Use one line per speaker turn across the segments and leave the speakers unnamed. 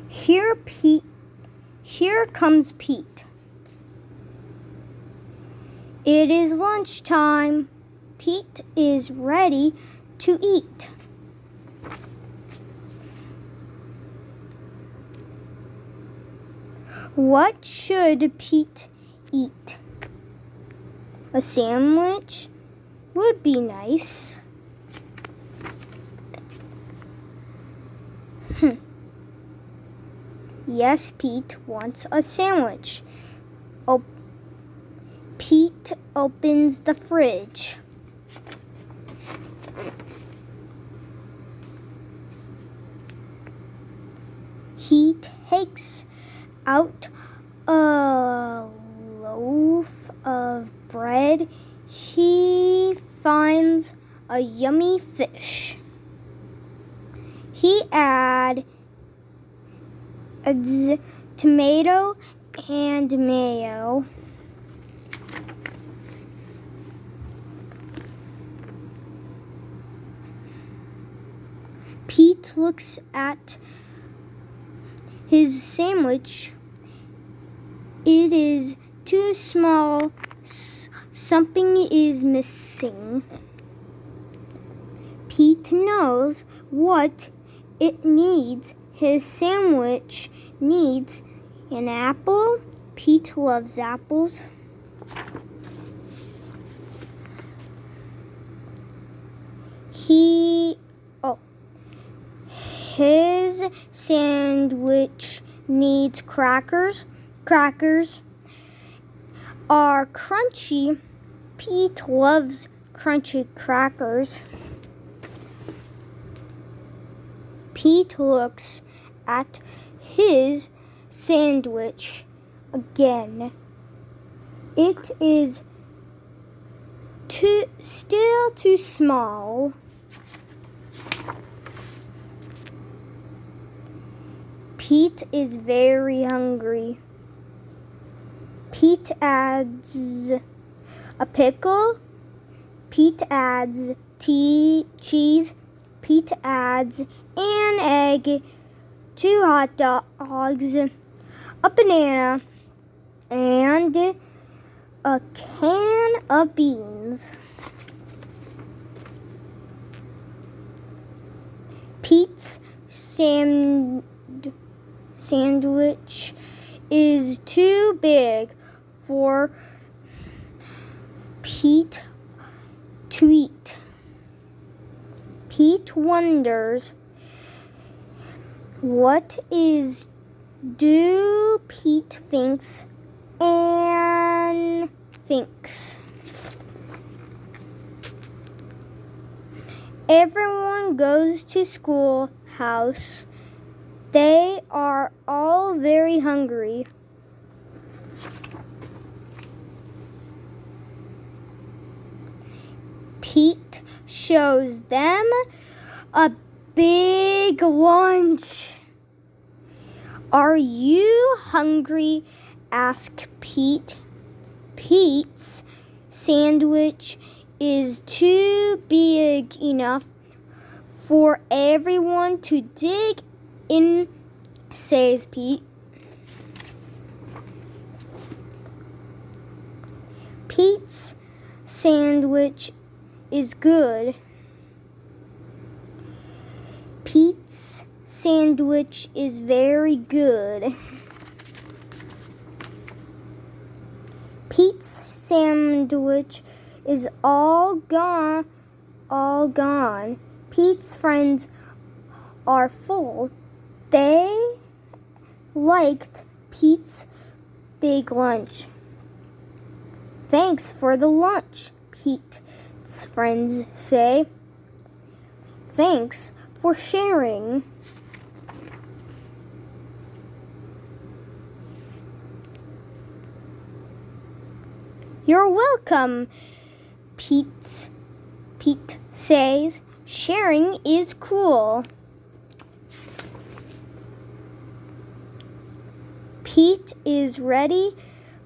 Here comes Pete. It is lunchtime. Pete is ready to eat. What should Pete eat? A sandwich would be nice. Yes, Pete wants a sandwich. Pete opens the fridge. He takes out a loaf of bread. He finds a yummy fish. He adds tomato and mayo. Pete looks at his sandwich. It is too small. Something is missing. Pete knows what it needs. His sandwich needs an apple. Pete loves apples. His sandwich needs crackers. Crackers are crunchy. Pete loves crunchy crackers. Pete looks at his sandwich again. It is still too small. Pete is very hungry. Pete adds a pickle. Pete adds cheese. Pete adds an egg, 2 hot dogs, a banana, and a can of beans. Pete's sandwich is too big for Pete to eat. Pete wonders what do Pete thinks and thinks. Everyone goes to schoolhouse. They are all very hungry. Pete shows them a big lunch. Are you hungry? Asks Pete. Pete's sandwich is too big enough for everyone to dig in, says Pete. Pete's sandwich is good. Pete's sandwich is very good. Pete's sandwich is all gone. Pete's friends are full. They liked Pete's big lunch. Thanks for the lunch, Pete's friends say. Thanks for sharing. You're welcome, Pete says. Sharing is cool. Pete is ready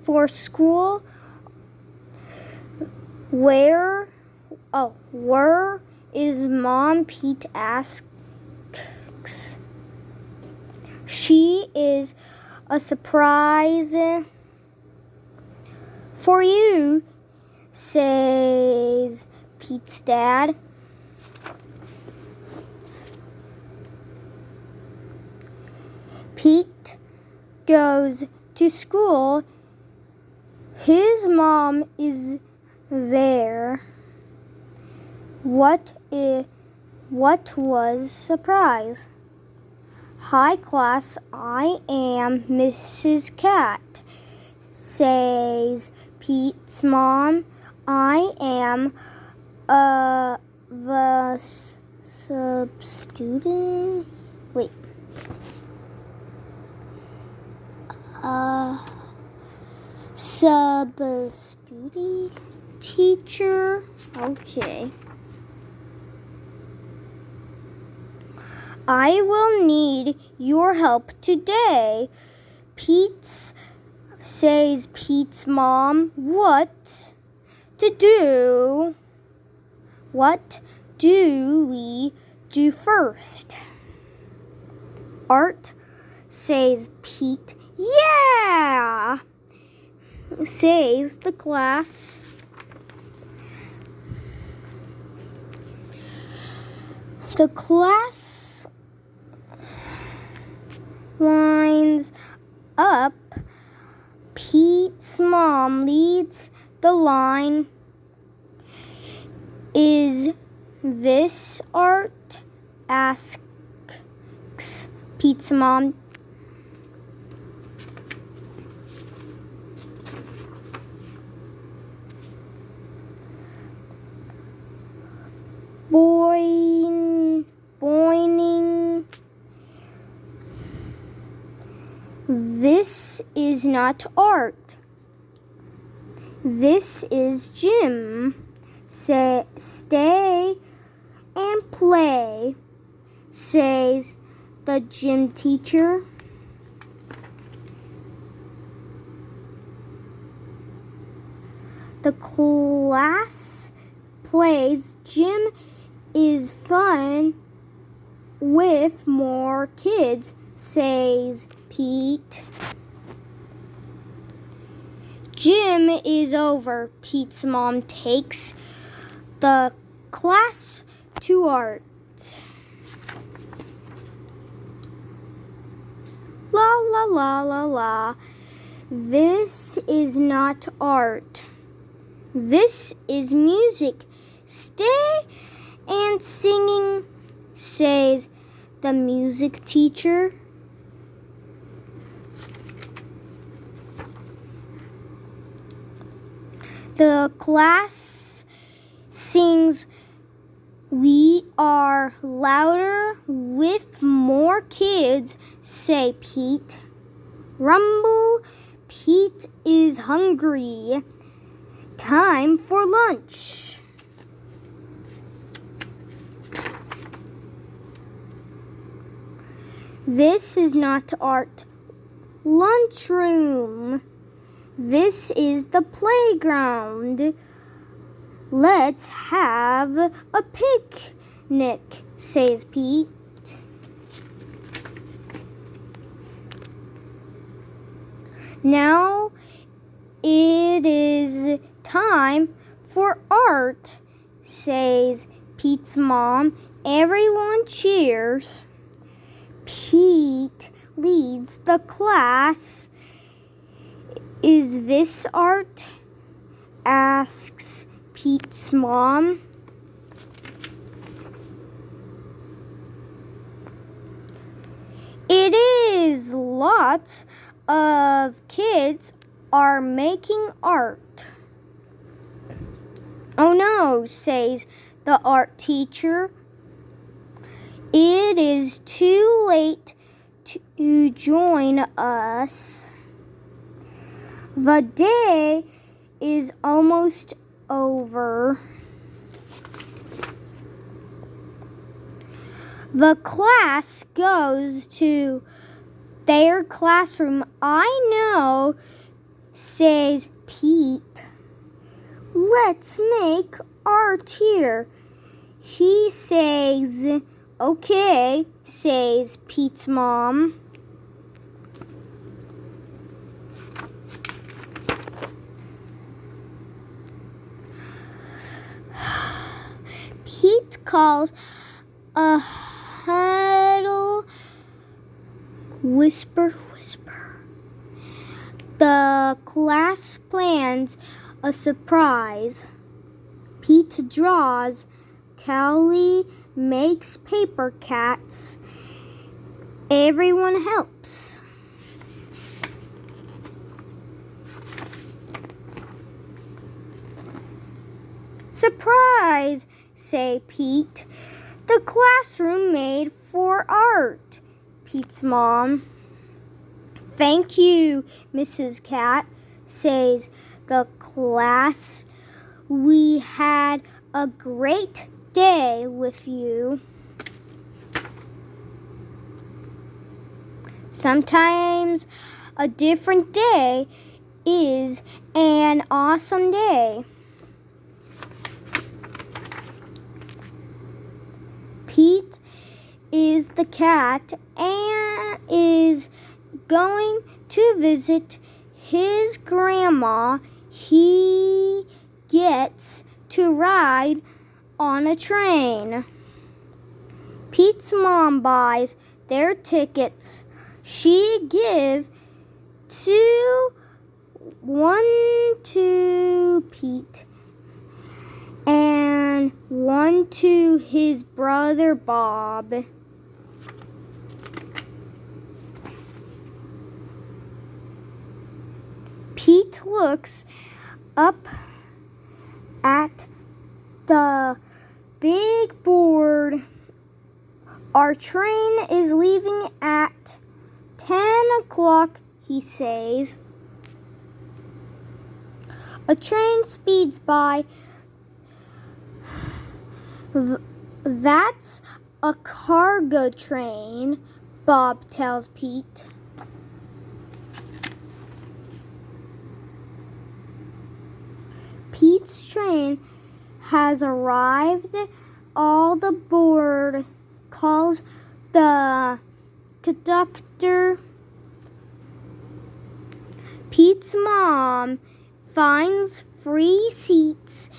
for school. Where is Mom? Pete asks. She is a surprise for you, says Pete's dad. Pete goes to school. His mom is there. What was surprise? Hi class, I am Mrs. Cat, says Pete's mom. I am the substitute. Wait. Substitute teacher. Okay. I will need your help today. Says Pete's mom. What to do? What do we do first? Art, says Pete. Yeah, says the class. The class lines up. Pete's mom leads the line. Is this art? Asks Pete's mom. Boining. This is not art. This is gym. Stay and play, says the gym teacher. The class plays. Gym is fun with more kids, says Pete. Gym is over. Pete's mom takes the class to art. La la la la la. This is not art. This is music. Stay and singing, says the music teacher. The class sings. We are louder with more kids, say Pete. Rumble, Pete is hungry. Time for lunch. This is not art. Lunchroom. This is the playground. Let's have a picnic, says Pete. Now it is time for art, says Pete's mom. Everyone cheers. Pete leads the class. Is this art? Asks Pete's mom. It is. Lots of kids are making art. Oh no, says the art teacher. It is too late to join us. The day is almost over. The class goes to their classroom. I know, says Pete. Let's make art here. He says, okay, says Pete's mom. Pete calls a huddle. Whisper, whisper. The class plans a surprise. Pete draws. Cowley makes paper cats. Everyone helps. Surprise, say Pete. The classroom made for art. Pete's mom. Thank you, Mrs. Cat, says the class. We had a great day with you. Sometimes a different day is an awesome day. Pete is the cat and is going to visit his grandma. He gets to ride on a train. Pete's mom buys their tickets. She gives one to Pete and one to his brother Bob. Pete looks up at the big board. Our train is leaving at 10 o'clock, he says. A train speeds by. That's a cargo train, Bob tells Pete. Pete's train has arrived. All the board calls the conductor. Pete's mom finds free seats,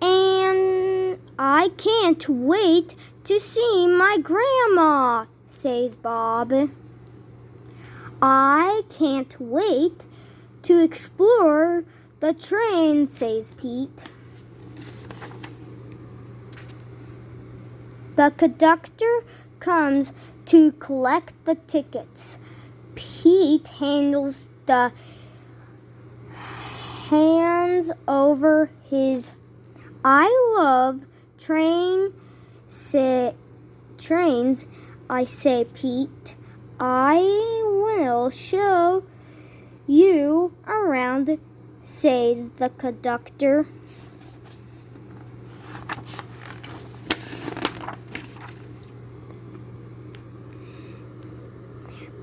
and I can't wait to see my grandma, says Bob. I can't wait to explore the train, says Pete. The conductor comes to collect the tickets. Pete handles the hands over his. I love trains, I say, Pete. I will show you around, says the conductor.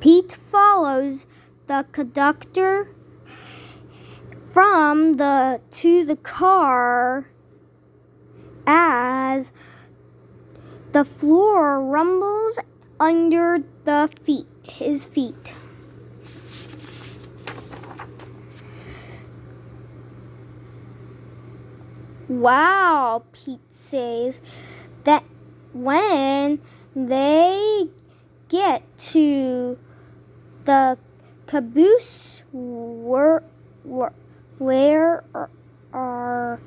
Pete follows the conductor to the car as the floor rumbles under his feet. Wow, Pete says that when they get to the caboose where are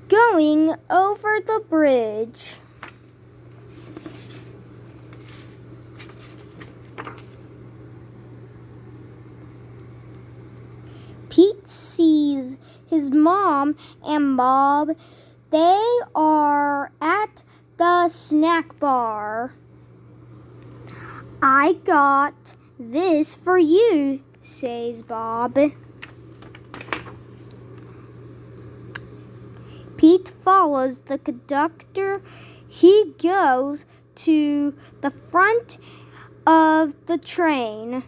going over the bridge. Pete sees his mom and Bob. They are at the snack bar. I got this for you, says Bob. Pete follows the conductor. He goes to the front of the train.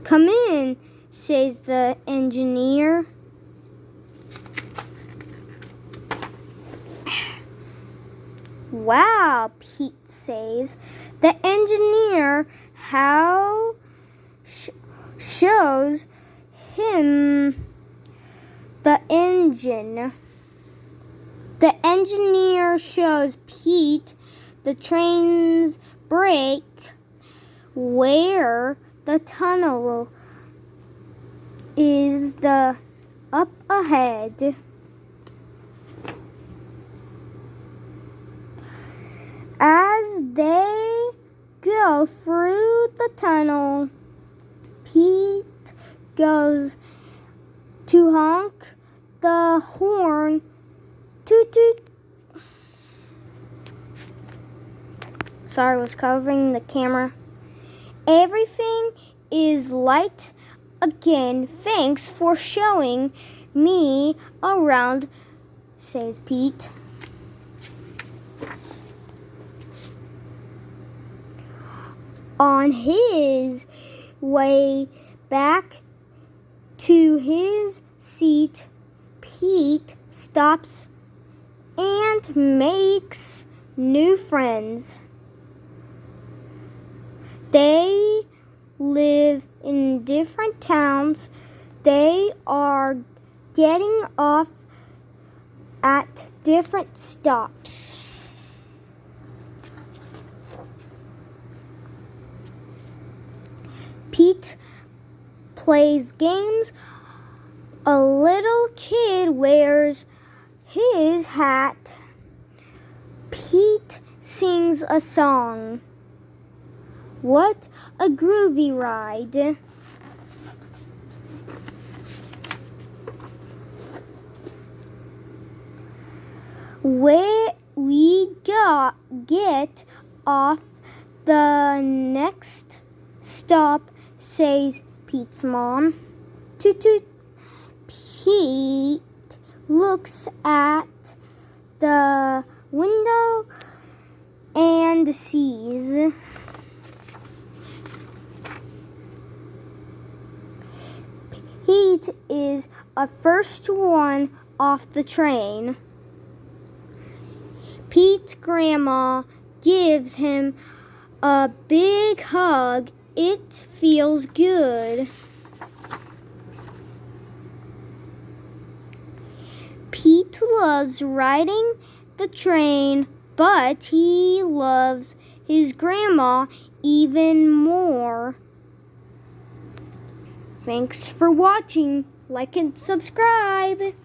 Come in, says the engineer. Wow, Pete says. The engineer shows him the engine. The engineer shows Pete the train's brake where the tunnel is up ahead. As they go through the tunnel, Pete goes to honk the horn. Toot toot. Sorry, I was covering the camera. Everything is light again. Thanks for showing me around, says Pete. On his way back to his seat, Pete stops and makes new friends. They live in different towns. They are getting off at different stops. Pete plays games. A little kid wears his hat. Pete sings a song. What a groovy ride. Where we get off the next stop, says Pete's mom. Toot toot. Pete looks at the window and sees Pete is a first one off the train. Pete's grandma gives him a big hug. It feels good. Pete loves riding the train, but he loves his grandma even more. Thanks for watching. Like and subscribe.